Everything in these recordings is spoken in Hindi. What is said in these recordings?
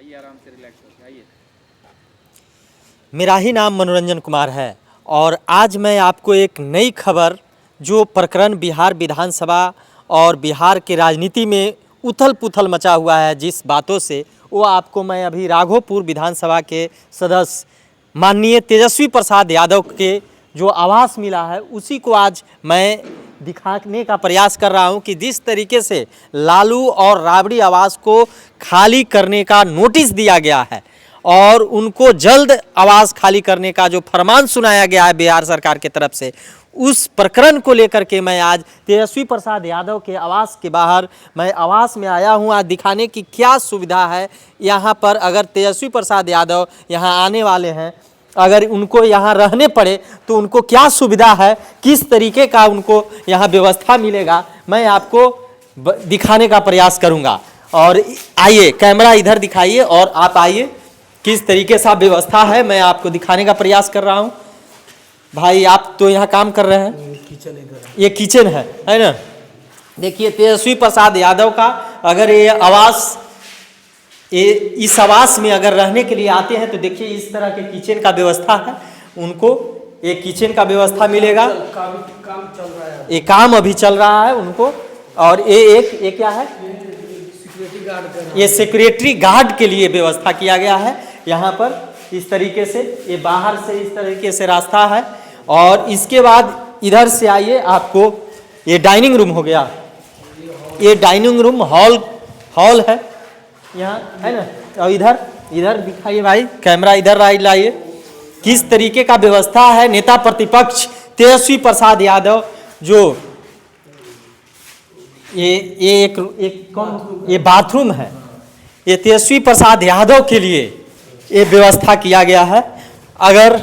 आइए आराम से रिलैक्स होकर आइए। मेरा ही नाम मनोरंजन कुमार है और आज मैं आपको एक नई खबर जो प्रकरण बिहार विधानसभा और बिहार के राजनीति में उथल पुथल मचा हुआ है जिस बातों से, वो आपको मैं अभी राघोपुर विधानसभा के सदस्य माननीय तेजस्वी प्रसाद यादव के जो आवास मिला है उसी को आज मैं दिखाने का प्रयास कर रहा हूं कि जिस तरीके से लालू और राबड़ी आवास को खाली करने का नोटिस दिया गया है और उनको जल्द आवास खाली करने का जो फरमान सुनाया गया है बिहार सरकार की तरफ से, उस प्रकरण को लेकर के मैं आज तेजस्वी प्रसाद यादव के आवास के बाहर मैं आवास में आया हूं आज दिखाने की क्या सुविधा है यहां पर। अगर तेजस्वी प्रसाद यादव यहां आने वाले हैं, अगर उनको यहाँ रहने पड़े तो उनको क्या सुविधा है, किस तरीके का उनको यहाँ व्यवस्था मिलेगा, मैं आपको दिखाने का प्रयास करूँगा। और आइए कैमरा इधर दिखाइए और आप आइए, किस तरीके से व्यवस्था है मैं आपको दिखाने का प्रयास कर रहा हूँ। भाई आप तो यहाँ काम कर रहे हैं, किचन इधर है, ये किचन है ना। देखिए तेजस्वी प्रसाद यादव का अगर ये आवास इस आवास में अगर रहने के लिए आते हैं तो देखिए इस तरह के किचन का व्यवस्था है, उनको एक किचन का व्यवस्था मिलेगा। काम चल रहा है, ये काम अभी चल रहा है उनको। और ये क्या है, सिक्योरिटी गार्ड, ये सिक्योरिटी गार्ड के लिए व्यवस्था किया गया है यहाँ पर इस तरीके से। ये बाहर से इस तरीके से रास्ता है और इसके बाद इधर से आइए, आपको ये डाइनिंग रूम हो गया, ये डाइनिंग रूम हॉल है यहाँ है ना। और इधर दिखाइए भाई, कैमरा इधर लाइए, किस तरीके का व्यवस्था है। नेता प्रतिपक्ष तेजस्वी प्रसाद यादव जो ये एक कौन, ये बाथरूम है, ये तेजस्वी प्रसाद यादव के लिए ये व्यवस्था किया गया है। अगर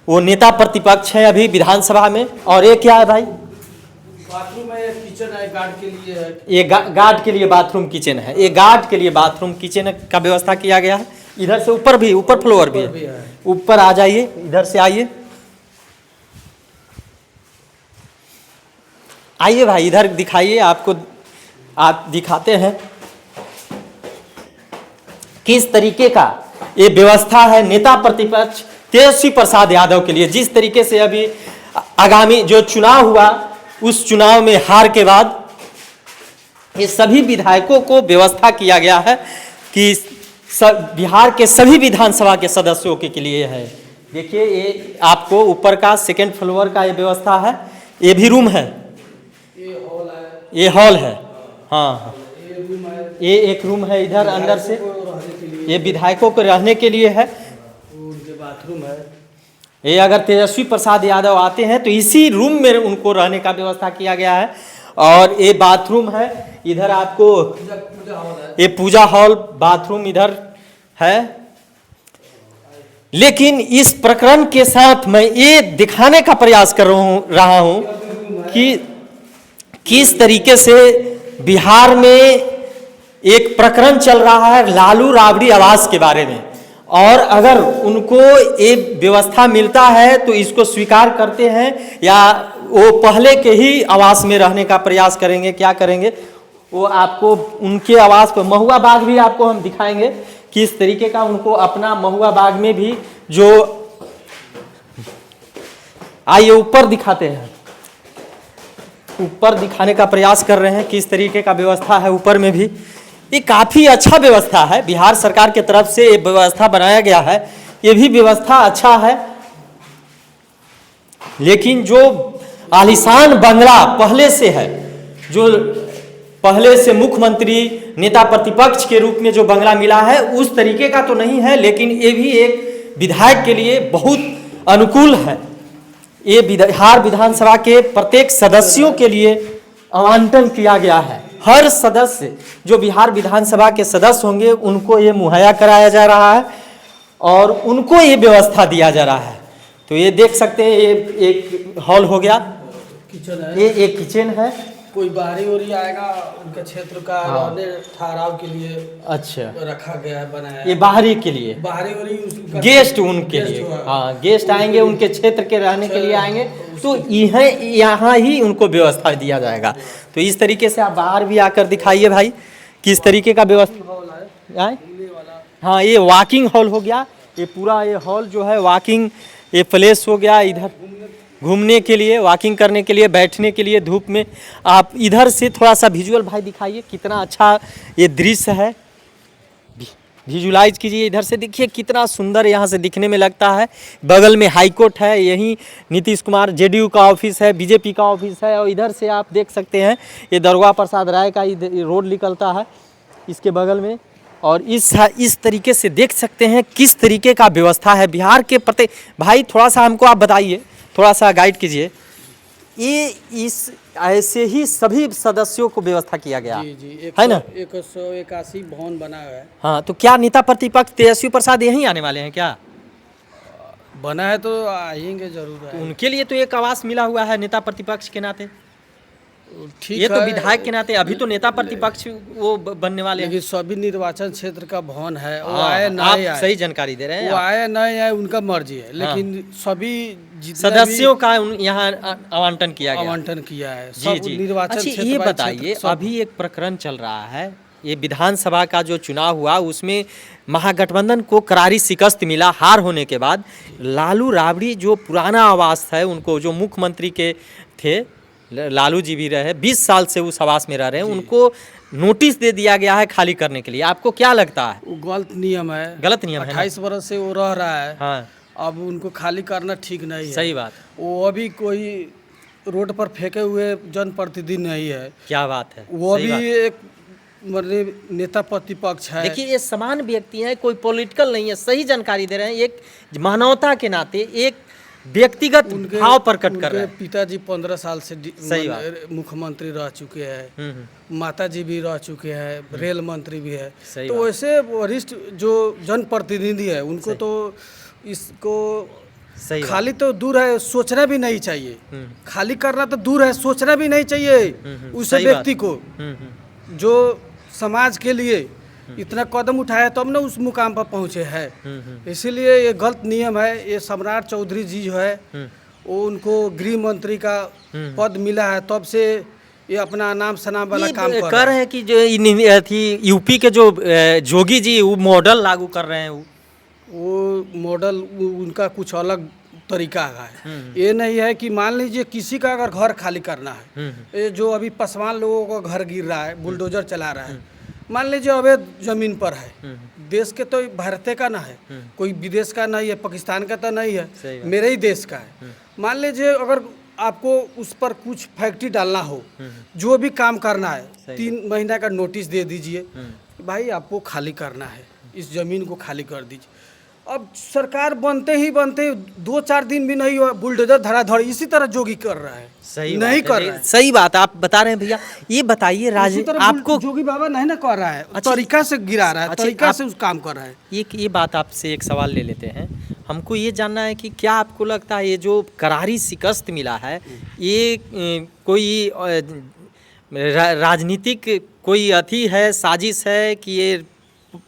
वो नेता प्रतिपक्ष है अभी विधानसभा में। और ये क्या है भाई, बाथरूम है, किचन है, गार्ड के लिए है, ये गार्ड के लिए बाथरूम किचन है, ये गार्ड के लिए बाथरूम किचन का व्यवस्था किया गया है। इधर से ऊपर भी, ऊपर फ्लोर भी है, ऊपर आ जाइए, इधर से आइए भाई, इधर दिखाइए, आपको आप दिखाते हैं किस तरीके का ये व्यवस्था है नेता प्रतिपक्ष तेजस्वी प्रसाद यादव के लिए। जिस तरीके से अभी आगामी जो चुनाव हुआ उस चुनाव में हार के बाद ये सभी विधायकों को व्यवस्था किया गया है कि बिहार के सभी विधानसभा के सदस्यों के लिए है। देखिए ये आपको ऊपर का सेकंड फ्लोर का ये व्यवस्था है, ये भी रूम है, ये हॉल है, हाँ ये एक रूम है इधर अंदर से, ये विधायकों को रहने के लिए है। बाथरूम है, ये अगर तेजस्वी प्रसाद यादव आते हैं तो इसी रूम में उनको रहने का व्यवस्था किया गया है। और ये बाथरूम है, इधर आपको ये पूजा हॉल बाथरूम इधर है। लेकिन इस प्रकरण के साथ मैं ये दिखाने का प्रयास कर रहा हूं कि किस तरीके से बिहार में एक प्रकरण चल रहा है लालू राबड़ी आवास के बारे में, और अगर उनको ये व्यवस्था मिलता है तो इसको स्वीकार करते हैं या वो पहले के ही आवास में रहने का प्रयास करेंगे, क्या करेंगे वो आपको उनके आवास पर महुआ बाग भी आपको हम दिखाएंगे किस तरीके का उनको अपना महुआ बाग में भी जो, आइए ऊपर दिखाते हैं, ऊपर दिखाने का प्रयास कर रहे हैं किस तरीके का व्यवस्था है ऊपर में भी। ये काफ़ी अच्छा व्यवस्था है, बिहार सरकार की तरफ से ये व्यवस्था बनाया गया है, ये भी व्यवस्था अच्छा है। लेकिन जो आलीशान बंगला पहले से है, जो पहले से मुख्यमंत्री नेता प्रतिपक्ष के रूप में जो बंगला मिला है उस तरीके का तो नहीं है, लेकिन ये भी एक विधायक के लिए बहुत अनुकूल है। ये बिहार विधानसभा के प्रत्येक सदस्यों के लिए आवंटन किया गया है। हर सदस्य जो बिहार विधानसभा के सदस्य होंगे उनको ये मुहैया कराया जा रहा है और उनको ये व्यवस्था दिया जा रहा है। तो ये देख सकते हैं, ये एक हॉल हो गया, किचन है, ये एक किचन है। कोई बाहरी ओरी आएगा उनके क्षेत्र का रहने ठहराव के लिए अच्छा रखा गया है, बनाया ये बाहरी के लिए, बाहरी ओरी गेस्ट उनके लिए, हाँ गेस्ट आएंगे उनके क्षेत्र के रहने के लिए आएंगे तो यहाँ ही उनको व्यवस्था दिया जाएगा। तो इस तरीके से आप बाहर भी आकर दिखाइए भाई किस तरीके का व्यवस्था है। वाला। हाँ, ये वॉकिंग हॉल हो गया, ये पूरा ये हॉल जो है वॉकिंग ये प्लेस हो गया, इधर घूमने के लिए, वॉकिंग करने के लिए, बैठने के लिए धूप में। आप इधर से थोड़ा सा विजुअल भाई दिखाइए, कितना अच्छा ये दृश्य है, विजुलाइज कीजिए। इधर से देखिए कितना सुंदर यहाँ से दिखने में लगता है। बगल में हाई कोर्ट है, यहीं नीतीश कुमार जेडीयू का ऑफिस है, बीजेपी का ऑफिस है। और इधर से आप देख सकते हैं ये दरोगा प्रसाद राय का रोड निकलता है इसके बगल में। और इस तरीके से देख सकते हैं किस तरीके का व्यवस्था है बिहार के प्रति। भाई थोड़ा सा हमको आप बताइए, थोड़ा सा गाइड कीजिए। ये इस ऐसे ही सभी सदस्यों को व्यवस्था किया गया जी है ना। 181 भवन बना हुआ है। हाँ, तो क्या नेता प्रतिपक्ष तेजस्वी प्रसाद यहीं आने वाले हैं क्या? बना है तो आएंगे जरूर। तो उनके लिए तो एक आवास मिला हुआ है नेता प्रतिपक्ष के नाते, ठीक ये तो है, विधायक के नाते। अभी तो नेता प्रतिपक्ष वो बनने वाले हैं। लेकिन सभी निर्वाचन क्षेत्र का भवन है, वो हाँ, आए ना आप आए, सही जानकारी दे रहे हैं। वो आए ना आए उनका मर्जी है, लेकिन सभी जितने सदस्यों का यहाँ आवंटन किया भी गया। आवंटन किया है जी सब जी। निर्वाचन अच्छा, क्षेत्र ये बाई बताइए, क्षेत्र सब। अभी एक प्रकरण चल रहा है, ये विधानसभा का जो चुनाव हुआ उसमें महागठबंधन को करारी शिकस्त मिला हार होने के बाद। लालू राबड़ी जो पुराना आवास है, उनको जो मुख्यमंत्री के थे, लालू जी भी रहे, 20 साल से उस आवास में रह रहे हैं, उनको नोटिस दे दिया गया है खाली करने के लिए। आपको क्या लगता है? वो गलत नियम है, गलत नियम है ना? 28 वर्ष से वो रह रहा है। हाँ, अब उनको खाली करना ठीक नहीं है। सही बात। वो अभी कोई रोड पर फेंके हुए जनप्रतिनिधि नहीं है। क्या बात है, वो सही भी बात। एक मतलब नेता प्रतिपक्ष है। देखिए, ये समान व्यक्ति हैं, कोई पॉलिटिकल नहीं है, सही जानकारी दे रहे हैं। एक मानवता के नाते एक व्यक्तिगत भाव प्रकट कर रहे उनके हैं। पिताजी 15 साल से सही बात। मुख्यमंत्री रह चुके हैं, हम्म। माता जी भी रह चुके हैं, रेल मंत्री भी है। सही तो बात। वैसे वरिष्ठ जो जनप्रतिनिधि है उनको तो इसको सही बात। खाली तो दूर है, सोचना भी नहीं चाहिए। हम्म। खाली करना तो दूर है, सोचना भी नहीं चाहिए उस सही बात। व्यक्ति को हम्म। जो समाज के लिए इतना कदम उठाया तब ना उस मुकाम पर पहुँचे हैं। इसीलिए ये गलत नियम है। ये सम्राट चौधरी जी जो है वो उनको गृह मंत्री का पद मिला है, तब से ये अपना नाम सनाम वाला काम कर रहे हैं कि जो थी यूपी के जो जोगी जी वो मॉडल लागू कर रहे हैं। वो मॉडल उनका कुछ अलग तरीका है। ये नहीं है कि मान लीजिए किसी का अगर घर खाली करना है, ये जो अभी पसवान लोगों का घर गिर रहा है, बुलडोजर चला रहा है, मान लीजिए अवैध जमीन पर है, देश के तो भारत का ना है, कोई विदेश का नहीं है, पाकिस्तान का तो नहीं है, मेरे ही देश का है। मान लीजिए अगर आपको उस पर कुछ फैक्ट्री डालना हो, जो भी काम करना है, 3 महीना का नोटिस दे दीजिए, भाई आपको खाली करना है, इस जमीन को खाली कर दीजिए। अब सरकार बनते 2-4 दिन भी नहीं हुआ, बुलडोजर धड़ाधड़ इसी तरह जोगी कर रहा है। सही नहीं बात कर है, रहा है। सही बात आप बता रहे हैं भैया। ये बताइए इसी तरह आपको जोगी बाबा नहीं ना कर रहा है, अच्छा, तरीका से गिरा रहा है, अच्छा, तरीका से उस काम कर रहा है। ये बात आपसे एक सवाल ले लेते हैं। हमको ये जानना है कि क्या आपको लगता है ये जो करारी शिकस्त मिला है, ये कोई राजनीतिक कोई अथी है, साजिश है कि ये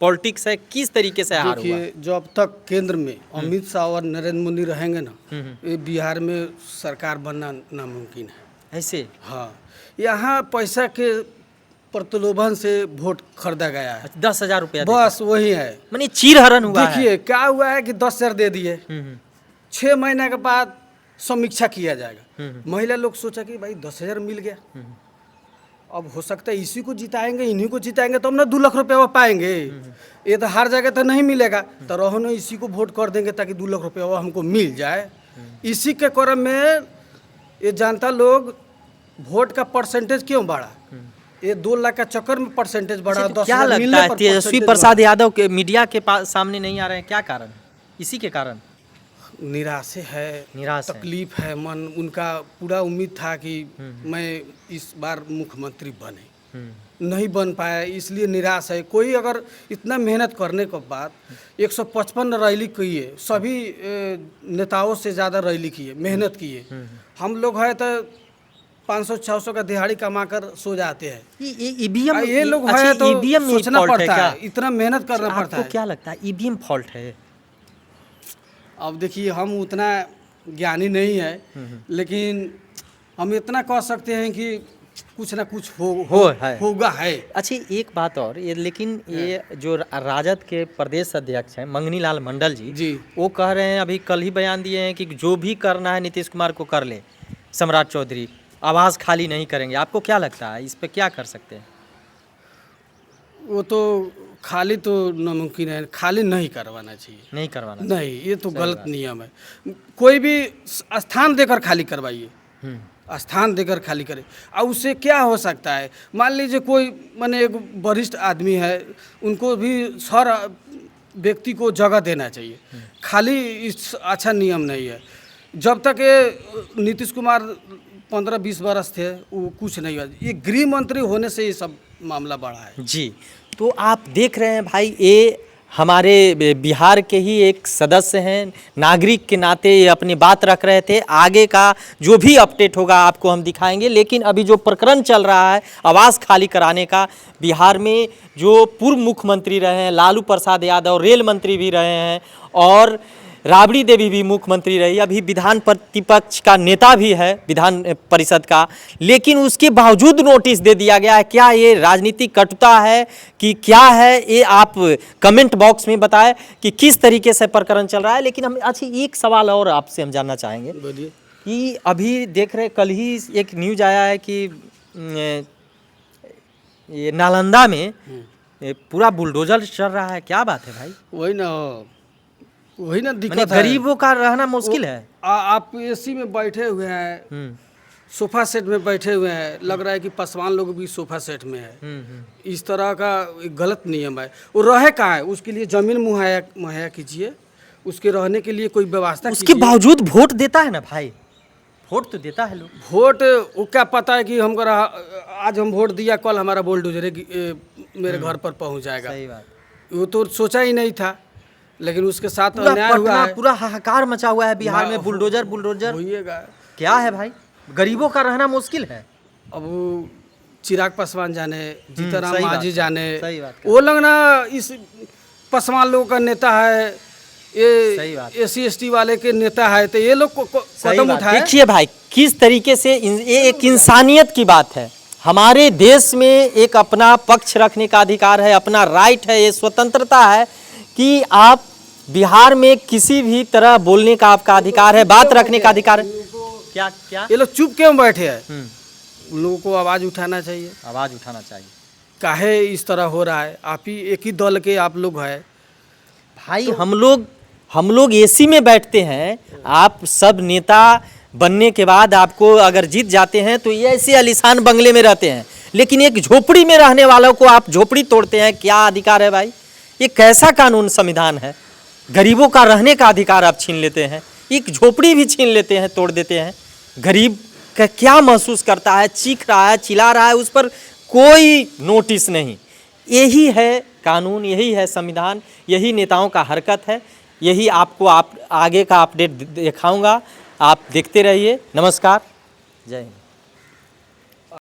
पॉलिटिक्स है, किस तरीके से हार हुआ? देखिए, जब तक केंद्र में अमित शाह और नरेंद्र मोदी रहेंगे ना, ये बिहार में सरकार बनना नामुमकिन है। ऐसे? हाँ, यहाँ पैसा के प्रलोभन से वोट खरीदा गया है। 10,000 रुपया बस वही है, माने चीरहरण हुआ है। देखिए क्या हुआ है कि 10,000 दे दिए, 6 महीने के बाद समीक्षा किया जाएगा। महिला लोग सोचा कि भाई 10,000 मिल गया, अब हो सकता है इसी को जिताएंगे, इन्हीं को जिताएंगे तो हम ना 2 लाख रुपया वो पाएंगे। ये तो हर जगह तो नहीं मिलेगा, तो रहो ना इसी को वोट कर देंगे ताकि 2 लाख रुपया वो हमको मिल जाए। इसी के क्रम में ये जनता लोग वोट का परसेंटेज क्यों बढ़ा, ये 2 लाख का चक्कर में परसेंटेज बढ़ा। तो क्या लगता है तेजस्वी प्रसाद यादव के मीडिया के पास सामने नहीं आ रहे हैं, क्या कारण? इसी के कारण निराश है, निराश है। तकलीफ है मन। उनका पूरा उम्मीद था कि मैं इस बार मुख्यमंत्री बने, नहीं बन पाया, इसलिए निराश है। कोई अगर इतना मेहनत करने के बाद 155 रैली की है, सभी नेताओं से ज़्यादा रैली की है, मेहनत की है। हम लोग है तो 500-600 का दिहाड़ी कमा कर सो जाते हैं। ईवीएम, ये लोग अच्छा, है तो ईवीएम सोचना पड़ता क्या? है, इतना मेहनत करना पड़ता आपको है। क्या लगता है ईवीएम फॉल्ट है? अब देखिए, हम उतना ज्ञानी नहीं है, लेकिन हम इतना कह सकते हैं कि कुछ ना कुछ है। होगा है। अच्छा एक बात और ये, लेकिन ये जो राजद के प्रदेश अध्यक्ष हैं मंगनी लाल मंडल जी जी वो कह रहे हैं, अभी कल ही बयान दिए हैं कि जो भी करना है नीतीश कुमार को कर ले, सम्राट चौधरी आवाज़ खाली नहीं करेंगे। आपको क्या लगता है इस पे क्या कर सकते हैं? वो तो खाली तो नामुमकिन है, खाली नहीं करवाना चाहिए। नहीं करवाना नहीं, ये तो गलत नियम है। कोई भी स्थान देकर खाली करवाइए, स्थान देकर खाली करे। और उससे क्या हो सकता है, मान लीजिए कोई माने एक वरिष्ठ आदमी है, उनको भी हर व्यक्ति को जगह देना चाहिए। खाली इस अच्छा नियम नहीं है। जब तक ये नीतीश कुमार 15-20 बरस थे वो कुछ नहीं हुआ, ये गृह मंत्री होने से ये सब मामला बढ़ा है। जी, तो आप देख रहे हैं भाई, ये हमारे बिहार के ही एक सदस्य हैं, नागरिक के नाते ये अपनी बात रख रहे थे। आगे का जो भी अपडेट होगा आपको हम दिखाएंगे, लेकिन अभी जो प्रकरण चल रहा है आवास खाली कराने का, बिहार में जो पूर्व मुख्यमंत्री रहे हैं लालू प्रसाद यादव, रेल मंत्री भी रहे हैं, और राबड़ी देवी भी मुख्यमंत्री रही, अभी विधान प्रतिपक्ष का नेता भी है विधान परिषद का, लेकिन उसके बावजूद नोटिस दे दिया गया है। क्या ये राजनीतिक कटुता है कि क्या है, ये आप कमेंट बॉक्स में बताएं कि किस तरीके से प्रकरण चल रहा है। लेकिन हम अच्छा एक सवाल और आपसे हम जानना चाहेंगे कि अभी देख रहे कल ही एक न्यूज आया है कि ये नालंदा में पूरा बुलडोजर चल रहा है, क्या बात है भाई? वही ना दिक्कत है, गरीबों का रहना मुश्किल है। आप एसी में बैठे हुए हैं, सोफा सेट में बैठे हुए हैं, लग रहा है कि पासवान लोग भी सोफा सेट में है। इस तरह का गलत नियम है। वो रहे कहाँ है, उसके लिए जमीन मुहैया कीजिए, उसके रहने के लिए कोई व्यवस्था उसके बावजूद वोट देता है ना भाई, वोट तो देता है लोग। वोट वो क्या पता है कि हम आज हम वोट दिया, कल हमारा बुलडोजर मेरे घर पर पहुंच जाएगा। सही बात। वो तो सोचा ही नहीं था, लेकिन उसके साथ अन्याय हुआ है। पूरा हाहाकार मचा हुआ है बिहार में, बुलडोजर होइएगा। क्या है भाई, गरीबों का रहना मुश्किल है। अब वो चिराग पासवान जाने, जीतनराम मांझी जाने, सही बात वो लगना इस पासवान लोगों का नेता है, ये SC/ST वाले के नेता है, तो ये लोग को कदम उठाए। देखिए भाई किस तरीके से ये एक इंसानियत की बात है। हमारे देश में एक अपना पक्ष रखने का अधिकार है, अपना राइट है, ये स्वतंत्रता है कि आप बिहार में किसी भी तरह बोलने का आपका अधिकार है, बात रखने का अधिकार है। क्या क्या ये लोग चुप क्यों बैठे हैं? उन लोगों को आवाज़ उठाना चाहिए, आवाज़ उठाना चाहिए। काहे इस तरह हो रहा है? आप ही एक ही दल के आप लोग हैं भाई। तो हम लोग एसी में बैठते हैं, आप सब नेता बनने के बाद आपको अगर जीत जाते हैं तो ये ऐसे आलीशान बंगले में रहते हैं, लेकिन एक झोपड़ी में रहने वालों को आप झोपड़ी तोड़ते हैं। क्या अधिकार है भाई? ये कैसा कानून संविधान है? गरीबों का रहने का अधिकार आप छीन लेते हैं, एक झोपड़ी भी छीन लेते हैं, तोड़ देते हैं। गरीब का क्या महसूस करता है? चीख रहा है, चिल्ला रहा है, उस पर कोई नोटिस नहीं। यही है कानून, यही है संविधान, यही नेताओं का हरकत है। यही आपको आगे का अपडेट दिखाऊंगा, आप देखते रहिए। नमस्कार, जय हिंद।